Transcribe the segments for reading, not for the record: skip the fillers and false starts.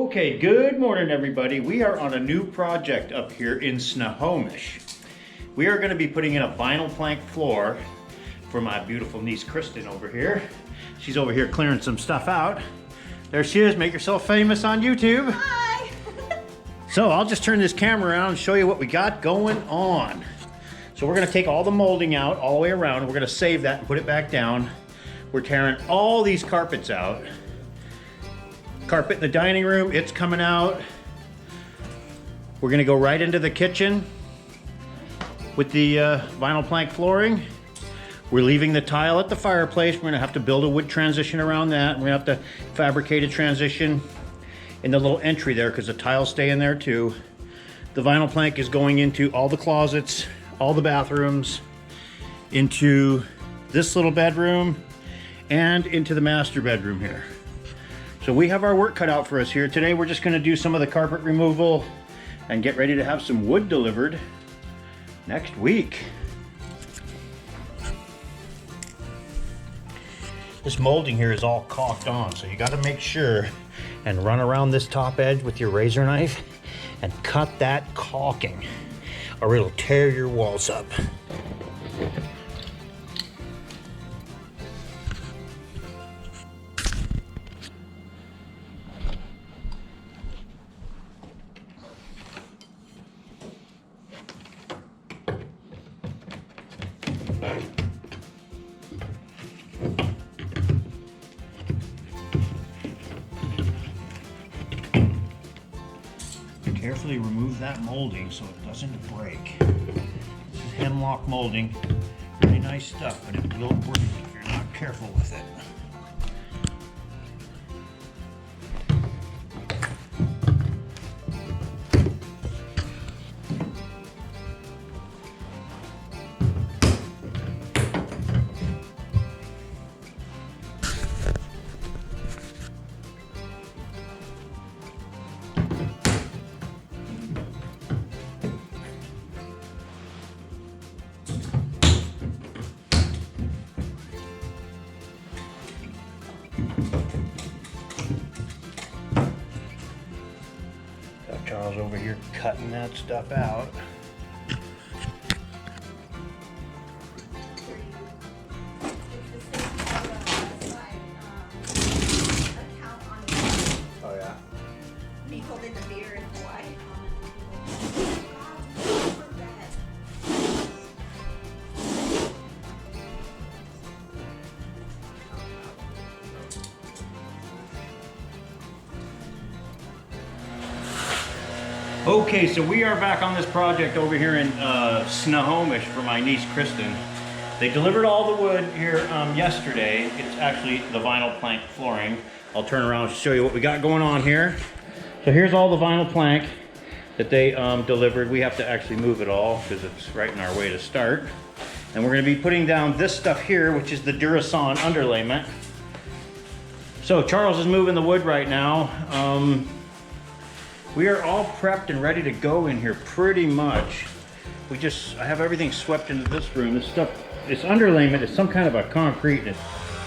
Okay, good morning everybody. We are on a new project up here in Snohomish. We are going to be putting in a vinyl plank floor for my beautiful niece Kristen over here. She's over here clearing some stuff out. There she is. Make yourself famous on YouTube. Hi! So I'll just turn this camera around and show you what we got going on. So we're going to take all the molding out all the way around. We're going to save that and put it back down. We're tearing all these carpets out. Carpet in the dining room, it's coming out. We're gonna go right into the kitchen with the vinyl plank flooring. We're leaving the tile at the fireplace. We're gonna have to build a wood transition around that. We're gonna have to fabricate a transition in the little entry there because the tiles stay in there too. The vinyl plank is going into all the closets, all the bathrooms, into this little bedroom, and into the master bedroom here. So we have our work cut out for us here. Today we're just gonna do some of the carpet removal and get ready to have some wood delivered next week. This molding here is all caulked on, so you gotta make sure and run around this top edge with your razor knife and cut that caulking, or it'll tear your walls up. Carefully remove that molding so it doesn't break. This is hemlock molding. Really nice stuff, but it will break if you're not careful with it. Got Charles over here cutting that stuff out. Oh yeah. Me holding the beer in Hawaii. Okay, so we are back on this project over here in Snohomish for my niece Kristen. They delivered all the wood here yesterday. It's actually the vinyl plank flooring. I'll turn around and show you what we got going on here. So here's all the vinyl plank that they delivered. We have to actually move it all because it's right in our way to start. And we're going to be putting down this stuff here, which is the Durasan underlayment. So Charles is moving the wood right now. We are all prepped and ready to go in here pretty much. I have everything swept into this room. This stuff, this underlayment is some kind of a concrete.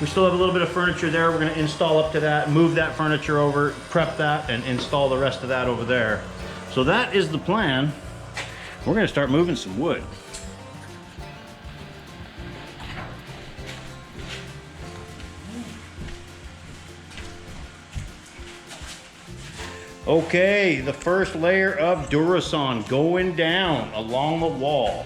We still have a little bit of furniture there. We're gonna install up to that, move that furniture over, prep that, and install the rest of that over there. So that is the plan. We're gonna start moving some wood. Okay, the first layer of Durasan going down along the wall.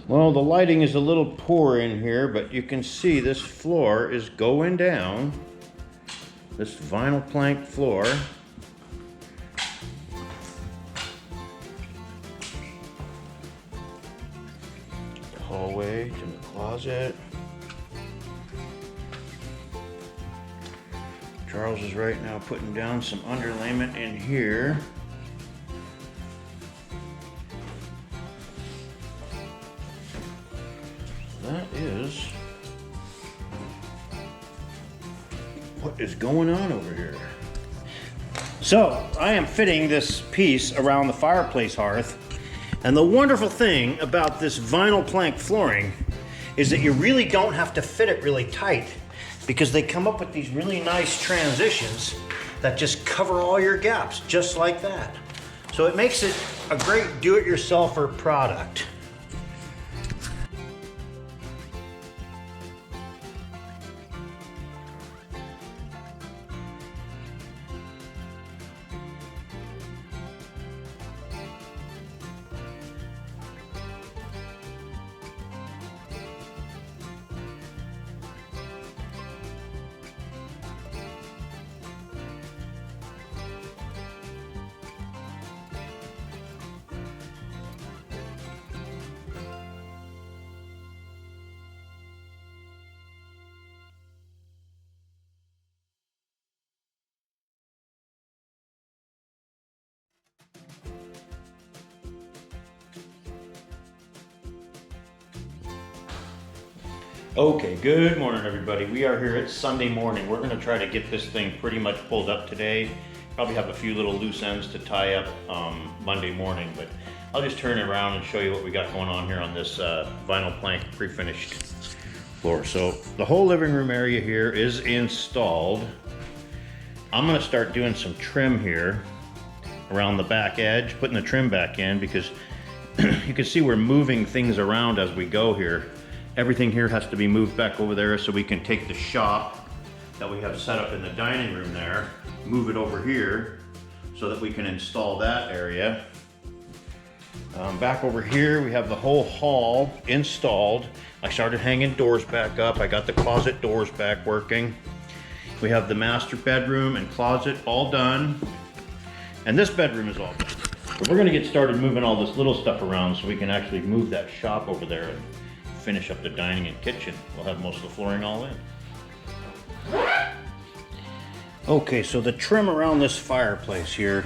Well, the lighting is a little poor in here, but you can see this floor is going down. This vinyl plank floor. The hallway to the closet. closet. Charles is right now putting down some underlayment in here. That is what is going on over here. So I am fitting this piece around the fireplace hearth, and the wonderful thing about this vinyl plank flooring is that you really don't have to fit it really tight, because they come up with these really nice transitions that just cover all your gaps just like that. So it makes it a great do-it-yourselfer product. Okay, good morning everybody. We are here at Sunday morning. We're gonna try to get this thing pretty much pulled up today. Probably have a few little loose ends to tie up Monday morning, but I'll just turn it around and show you what we got going on here on this vinyl plank pre-finished floor. So the whole living room area here is installed. I'm gonna start doing some trim here around the back edge, putting the trim back in, because you can see we're moving things around as we go here. Everything here has to be moved back over there so we can take the shop that we have set up in the dining room there, move it over here so that we can install that area. Back over here, we have the whole hall installed. I started hanging doors back up. I got the closet doors back working. We have the master bedroom and closet all done. And this bedroom is all done. But we're gonna get started moving all this little stuff around so we can actually move that shop over there and finish up the dining and kitchen. We'll have most of the flooring all in. Okay, so the trim around this fireplace here,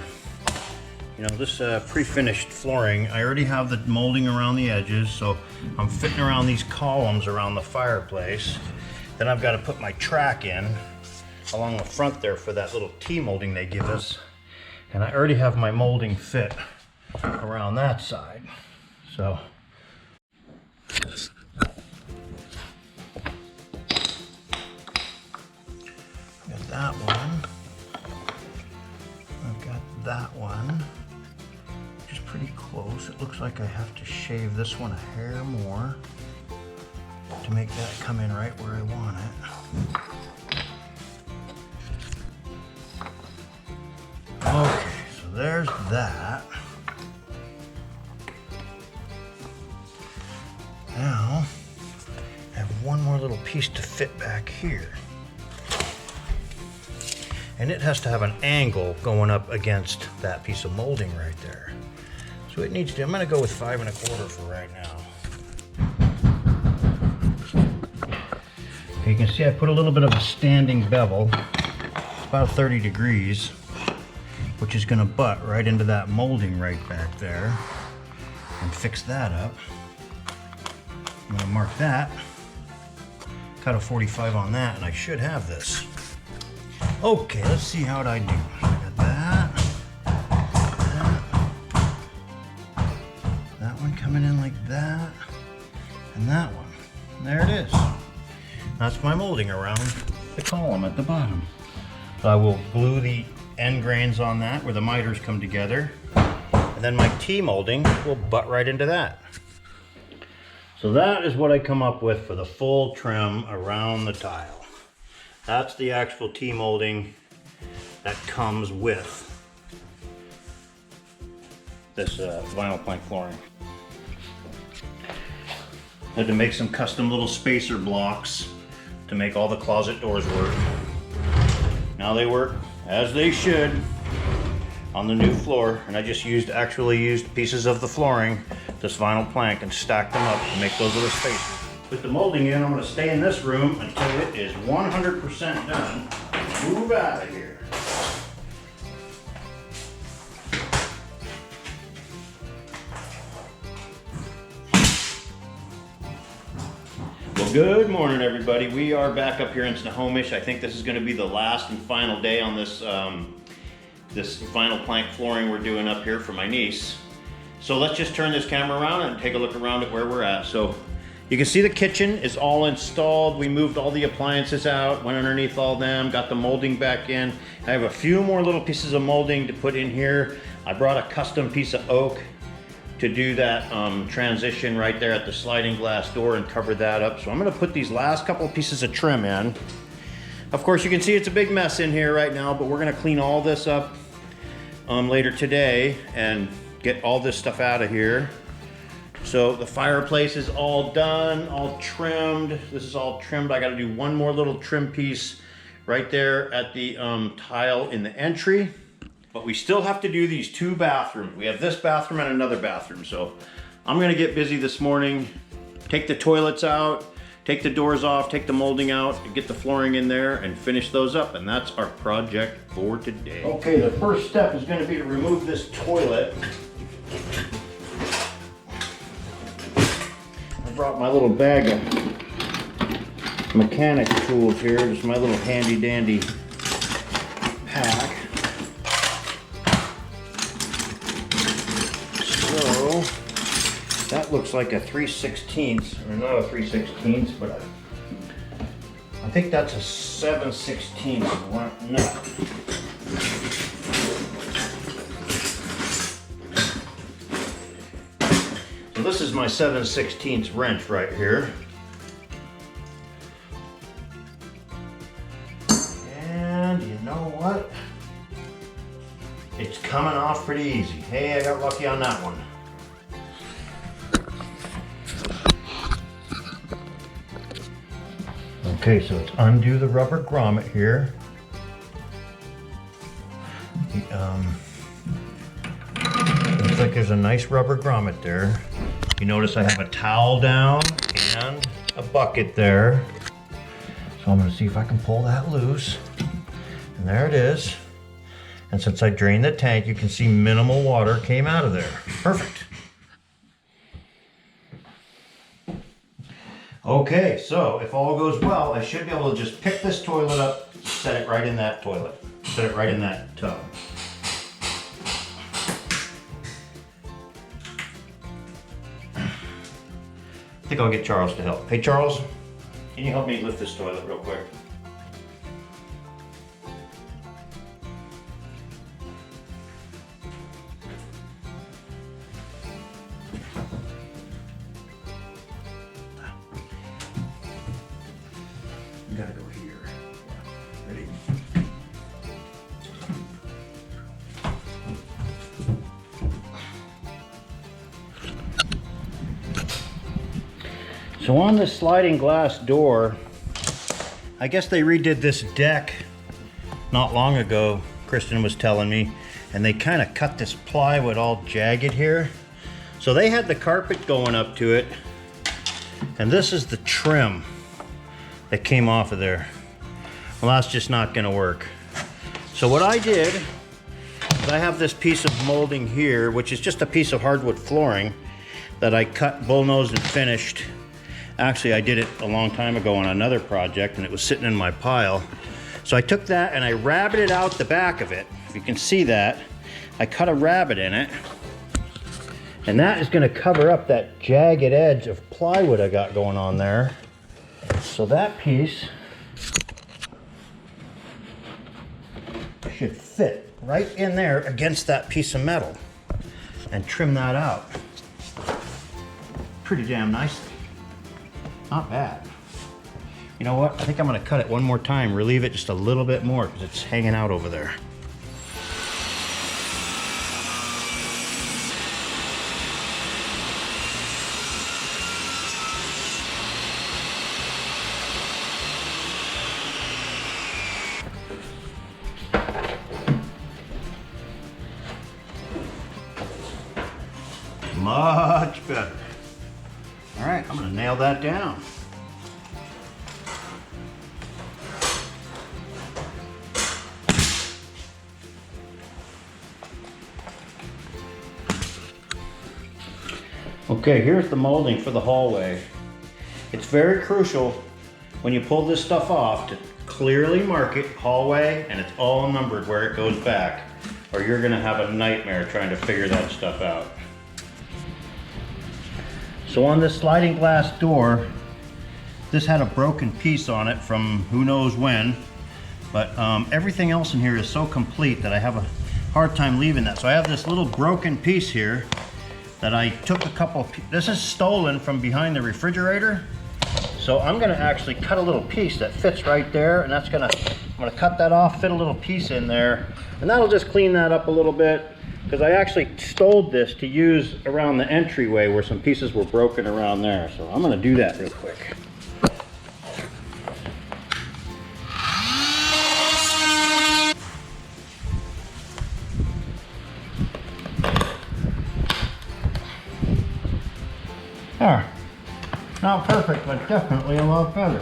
you know, this pre-finished flooring, I already have the molding around the edges, so I'm fitting around these columns around the fireplace. Then I've got to put my track in along the front there for that little T-molding they give us. And I already have my molding fit around that side. So got that one. I've got that one, which is pretty close. It looks like I have to shave this one a hair more to make that come in right where I want it. Okay, so there's that. Now, I have one more little piece to fit back here. And it has to have an angle going up against that piece of molding right there. So it needs to, I'm gonna go with 5 1/4 for right now. Okay, you can see I put a little bit of a standing bevel, about 30 degrees, which is gonna butt right into that molding right back there and fix that up. I'm gonna mark that, cut a 45 on that, and I should have this. Okay, let's see how I do. I got that one coming in like that, and that one. And there it is. That's my molding around the column at the bottom. So I will glue the end grains on that where the miters come together, and then my T-molding will butt right into that. So that is what I come up with for the full trim around the tile. That's the actual T-molding that comes with this vinyl plank flooring. Had to make some custom little spacer blocks to make all the closet doors work. Now they work as they should on the new floor, and I just actually used pieces of the flooring, this vinyl plank, and stacked them up to make those little spacers. put the molding in. I'm gonna stay in this room until it is 100% done. Move out of here. Well, good morning, everybody. We are back up here in Snohomish. I think this is gonna be the last and final day on this, this final plank flooring we're doing up here for my niece. So let's just turn this camera around and take a look around at where we're at. So you can see the kitchen is all installed. We moved all the appliances out, went underneath all them, got the molding back in. I have a few more little pieces of molding to put in here. I brought a custom piece of oak to do that transition right there at the sliding glass door and cover that up. So I'm gonna put these last couple of pieces of trim in. Of course, you can see it's a big mess in here right now, but we're gonna clean all this up later today and get all this stuff out of here. So the fireplace is all done, all trimmed. This is all trimmed. I gotta do one more little trim piece right there at the tile in the entry. But we still have to do these two bathrooms. We have this bathroom and another bathroom. So I'm gonna get busy this morning, take the toilets out, take the doors off, take the molding out, get the flooring in there and finish those up. And that's our project for today. Okay, the first step is gonna be to remove this toilet. I brought my little bag of mechanics tools here, just my little handy dandy pack. So that looks like a 3/16, or not a 3/16, but I think that's a 7/16 nut. So this is my 7/16 wrench right here. And you know what? It's coming off pretty easy. Hey, I got lucky on that one. Okay, so let's undo the rubber grommet here. Looks like there's a nice rubber grommet there. You notice I have a towel down and a bucket there. So I'm gonna see if I can pull that loose. And there it is. And since I drained the tank, you can see minimal water came out of there. Perfect. Okay, so if all goes well, I should be able to just pick this toilet up, set it right in that toilet, set it right in that tub. I think I'll get Charles to help. Hey Charles, can you help me lift this toilet real quick? You gotta go here. Ready? So on this sliding glass door, I guess they redid this deck not long ago, Kristen was telling me, and they kind of cut this plywood all jagged here. So they had the carpet going up to it, and this is the trim that came off of there. Well, that's just not gonna work. So what I did is I have this piece of molding here, which is just a piece of hardwood flooring that I cut, bullnosed and finished. Actually, I did it a long time ago on another project and it was sitting in my pile. So I took that and I rabbited out the back of it. If you can see that, I cut a rabbet in it. And that is gonna cover up that jagged edge of plywood I got going on there. So that piece should fit right in there against that piece of metal and trim that out. Pretty damn nicely. Not bad. You know what? I think I'm gonna cut it one more time, relieve it just a little bit more because it's hanging out over there. Much better. All right, I'm gonna nail that down. Okay, here's the molding for the hallway. It's very crucial when you pull this stuff off to clearly mark it hallway, and it's all numbered where it goes back, or you're gonna have a nightmare trying to figure that stuff out. So on this sliding glass door, this had a broken piece on it from who knows when, but everything else in here is so complete that I have a hard time leaving that. So I have this little broken piece here that I took a couple of, this is stolen from behind the refrigerator. So I'm gonna actually cut a little piece that fits right there, and I'm gonna cut that off, fit a little piece in there, and that'll just clean that up a little bit, because I actually stole this to use around the entryway where some pieces were broken around there. So I'm gonna do that real quick. There. Not perfect, but definitely a lot better.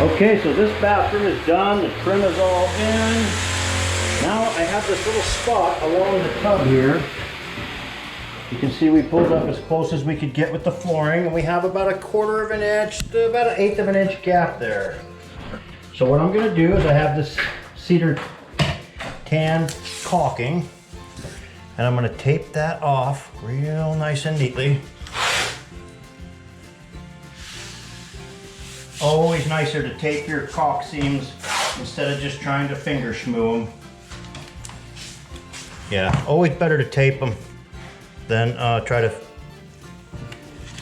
Okay, so this bathroom is done, the trim is all in. Now I have this little spot along the tub here. You can see we pulled up as close as we could get with the flooring, and we have about 1/4 of an inch to about 1/8 of an inch gap there. So what I'm gonna do is I have this cedar tan caulking, and I'm gonna tape that off real nice and neatly. Always nicer to tape your caulk seams instead of just trying to finger schmoo them. Yeah, always better to tape them than try to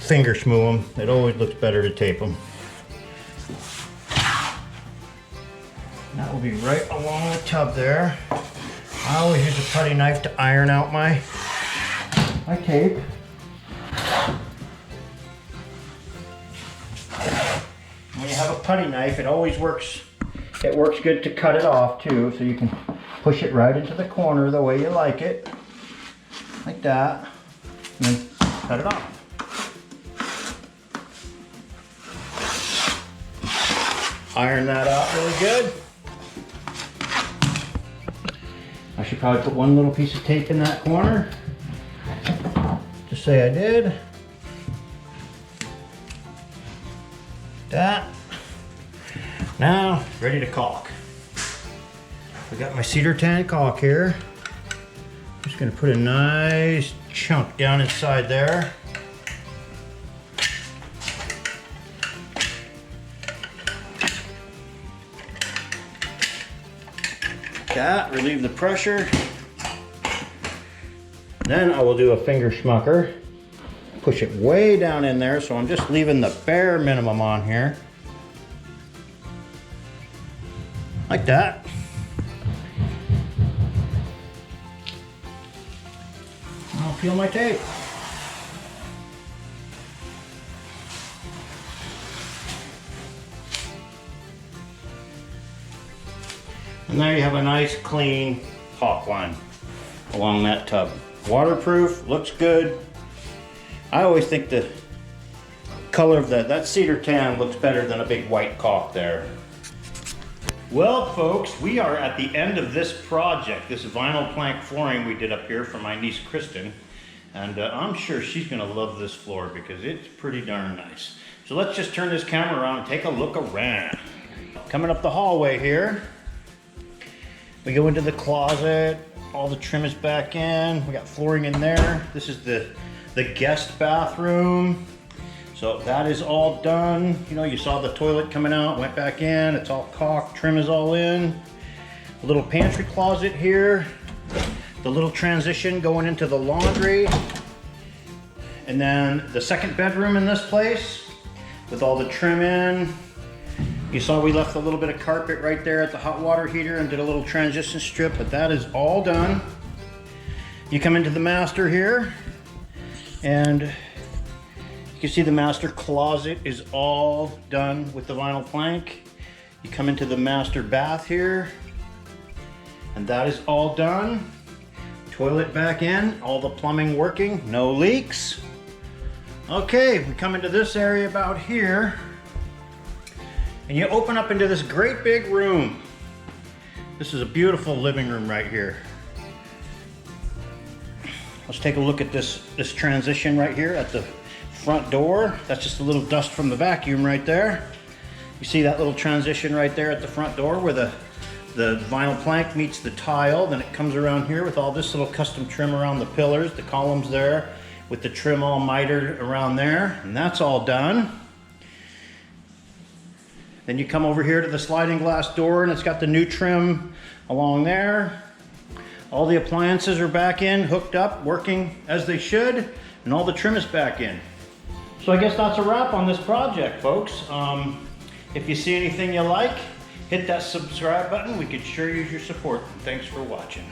finger schmoo them. It always looks better to tape them. That will be right along the tub there. I always use a putty knife to iron out my tape. When you have a putty knife, it always works. It works good to cut it off too, so you can push it right into the corner the way you like it, like that, and then cut it off. Iron that out really good. I should probably put one little piece of tape in that corner. Just say I did. That. Now, ready to caulk. I got my cedar tan caulk here. I'm just gonna put a nice chunk down inside there. That, relieve the pressure. Then I will do a finger schmucker. Push it way down in there, so I'm just leaving the bare minimum on here. Like that. I'll peel my tape. And there you have a nice clean caulk line along that tub. Waterproof, looks good. I always think the color of that cedar tan looks better than a big white caulk there. Well folks, we are at the end of this project, this vinyl plank flooring we did up here for my niece Kristen. And I'm sure she's gonna love this floor because it's pretty darn nice. So let's just turn this camera around and take a look around. Coming up the hallway here, we go into the closet, all the trim is back in, we got flooring in there. This is the guest bathroom. So that is all done. You know, you saw the toilet coming out, went back in, it's all caulked, trim is all in. A little pantry closet here. The little transition going into the laundry. And then the second bedroom in this place with all the trim in. You saw we left a little bit of carpet right there at the hot water heater and did a little transition strip, but that is all done. You come into the master here, and you can see the master closet is all done with the vinyl plank. You come into the master bath here, and that is all done. Toilet back in, all the plumbing working, no leaks. Okay, we come into this area about here, and you open up into this great big room. This is a beautiful living room right here. Let's take a look at this transition right here at the front door. That's just a little dust from the vacuum right there. You see that little transition right there at the front door where the vinyl plank meets the tile. Then it comes around here with all this little custom trim around the pillars, the columns there, with the trim all mitered around there. And that's all done. Then you come over here to the sliding glass door and it's got the new trim along there. All the appliances are back in, hooked up, working as they should, and all the trim is back in. So I guess that's a wrap on this project, folks. If you see anything you like, hit that subscribe button. We could sure use your support. Thanks for watching.